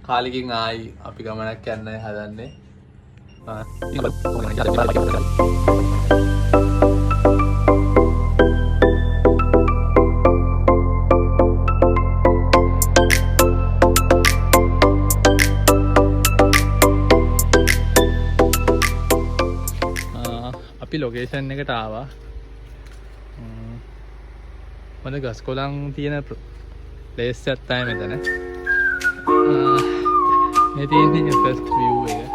කාලෙකින් ආයි අපි ගමනක් යන්න හදන්නේ. අපි ලොකේෂන් එකට ආවා. මම ගස් කොළන් තියෙන ප්ලේස් එකක් තමයි මෙතන. මේ තියෙන්නේ ෆස්ට් view එක.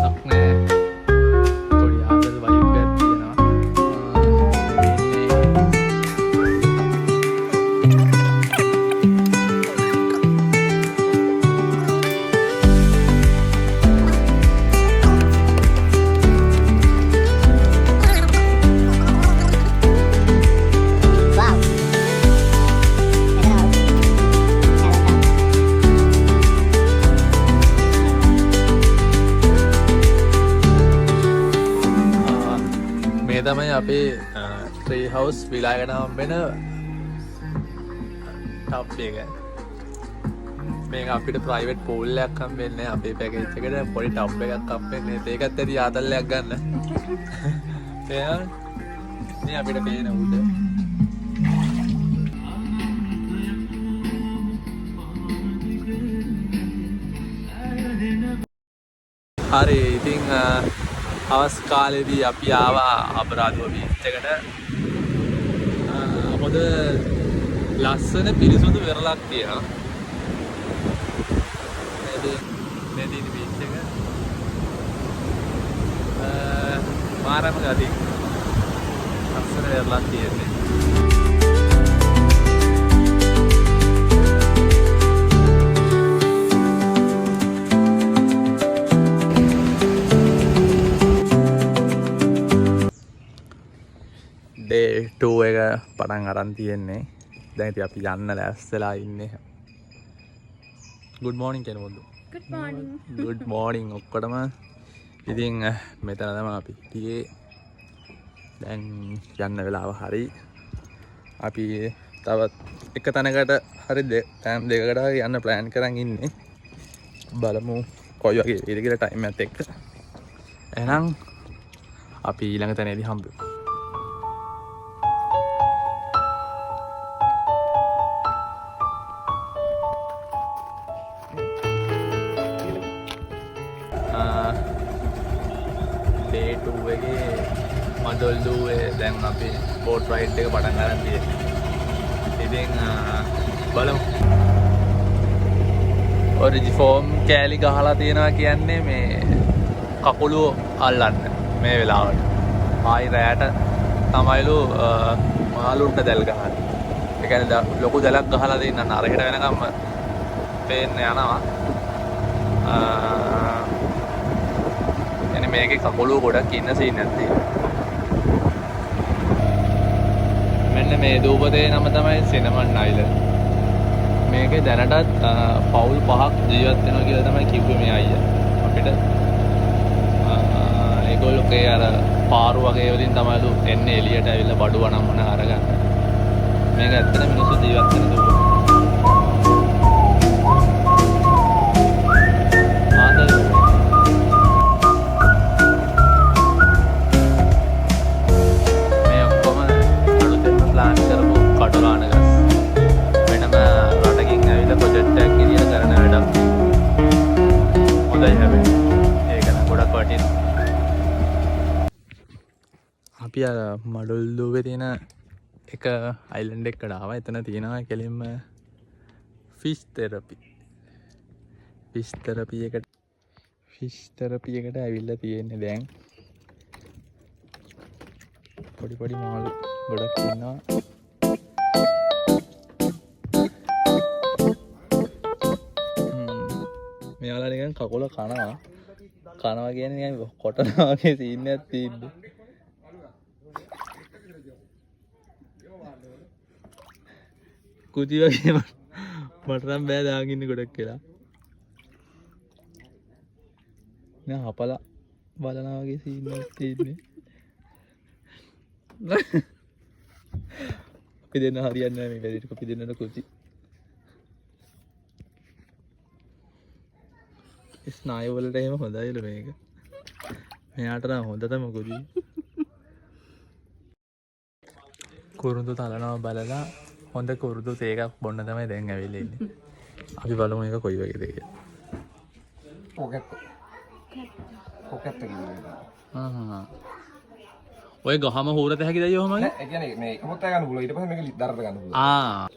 මොකක් නෑ. පොඩි ආදර වයිබ් එකක් තියෙනවා. මේ තමයි අපේ ට්‍රී හවුස් විලාගෙන හම්බෙන ටබ් එක. මේක අපිට ප්‍රයිවට් පූල් එකක් හම්බෙන්නේ අපේ පැකේජ් එකට පොඩි ටබ් එකක් හම්බෙන්නේ. ඒකත් ඇති ආතල්ලයක් ගන්න. මේ අපිට පේන උඩ. හරි ඉතින් අවස් කාලෙදී අපි ආවා අපරාධව බීච් එකට. හොඳ ලස්සන පිරිසුදු වෙරළක් තියෙනවා. මේ තියෙන බීච් එක. මාරම ගතිය. ලස්සන වෙරළක් තියෙන්නේ. Day 2 එක පටන් අරන් තියෙන්නේ. දැන් ඉතින් අපි යන්න ලෑස්තිලා ඉන්නේ. Good morning කෙනෙකුද? Good morning. Good morning ඔක්කොටම. ඉතින් මෙතන තමයි අපි ගියේ. දැන් යන්න වෙලාව හරි. අපි තවත් එක තැනකට හරි ටයිම් දෙකකට හරි යන්න ප්ලෑන් කරන් ඉන්නේ. බලමු කොයි වගේ වේද කියලා ටයිම් එකත් එක්ක. එහෙනම් අපි ඊළඟ තැනේදී හම්බෙමු. Day 2 එකේ මඩොල්දුවේ දැන් අපි බෝට් රයිඩ් එක පටන් ගන්න තියෙන්නේ. ඉතින් බලමු. ඔරිජි ෆෝම් කෑලි ගහලා තියෙනවා කියන්නේ මේ කකුලු අල්ලන්න මේ වෙලාවට. ආයි රැයට තමයිලු මාළුන්ට දැල් ගහන්නේ. ඒ කියන්නේ ලොකු දැලක් ගහලා දෙන්න අරහෙට වෙනකම් පේන්න යනවා. මේකේ කකුලු ගොඩක් ඉන්න සීන් එකක් තියෙනවා. මෙන්න මේ දූපතේ නම තමයි සිනමන් අයිලන්ඩ්. මේකේ දැනටත් පවුල් 5ක් ජීවත් වෙනවා කියලා තමයි කිව්වේ මේ අයියා. අපිට ඒගොල්ලෝගේ අර පාරු වගේ වලින් තමයිලු එන්නේ එළියට ඇවිල්ලා බඩු වණම්මන අරගන්න. මේක ඇත්තට මිනිස්සු ජීවත් වෙන දූපත. අපි මඩොල්දුවේ තියෙන එක අයිලන්ඩ් එකකට ආවා. එතන තියෙනවා කෙලින්ම ෆිෂ් තෙරපි. ෆිෂ් තෙරපි එකට ඇවිල්ලා තියෙන්නේ දැන්. පොඩි මාළු ගොඩක් ඉන්නවා. මෙයාලා නිකන් කකුල කනවා කියන්නේ නිකන් කොටනවා වගේ සීන් එකක් තියෙන්නේ. කුටි වගේ මට නම් බෑ දාගෙන ඉන්න ගොඩක් කියලා. නෑ හපලා බලනවා වගේ සීන් එකක් තියෙන්නේ. අපි දෙන්න හරියන්නේ නැහැ මේ වැඩේට. අපි දෙන්නට කුචි. ස්නායු වලට එහෙම හොඳයිලු මේක. මෙයාට නම් හොඳටම කුදී. කුරුඳු තලනවා බලලා හොඳ කුරුදු තේ එකක් බොන්න තමයි දැන් ඇවිල්ලා ඉන්නේ. අපි බලමු මේක කොයි වගේද කියලා. පොකට් ආහ්. ඔය ගහම හොරත හැකිද අයියෝ මගේ? නෑ ඒ කියන්නේ මේ එකමත් ගන්න පුළුවන් ඊට පස්සේ මේක දරට ගන්න පුළුවන්. ආ.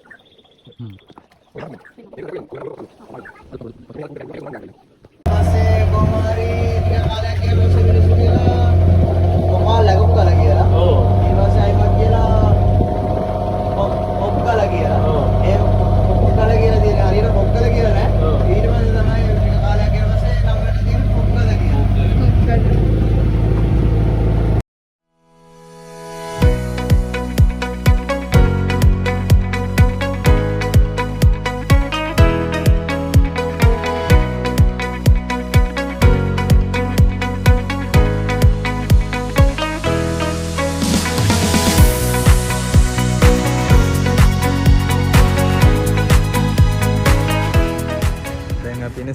පස්සේ කොහොමරි ටික කාලයක් කියලා රොස් මිනිස්සු කියලා කොහොම ලැබුම් කළා කියලා. ඔව්. ඊට පස්සේ අයිමත් කියලා ඔප් කළා කියලා. ඒ ඔප් කළා කියලා තියෙන හරියට ඔප් කළා කියලා නෑ. ඊට පස්සේ තමයි ටික කාලයක් කියලා පස්සේ නම්බරට තියෙන ඔප් කළා කියලා.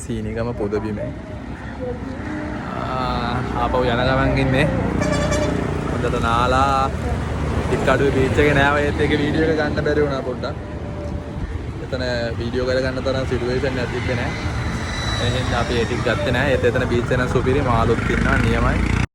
සීනිගම පුදබිමේ ආපහු යන ගමන් ඉන්නේ හොඳට නාලා ටිකඩුවේ බීච් එකේ නෑ ඒත් එක වීඩියෝ එක ගන්න බැරි වුණා පොඩ්ඩක්. එතන වීඩියෝ කරගන්න තරම් සිටුේෂන් එකක් තිබ්බේ නෑ. එහෙනම් අපි ඒ ටික ගත්තේ නෑ. ඒත් එතන බීච් එක නම් සුපිරි මාළුත් ඉන්නවා නියමයි.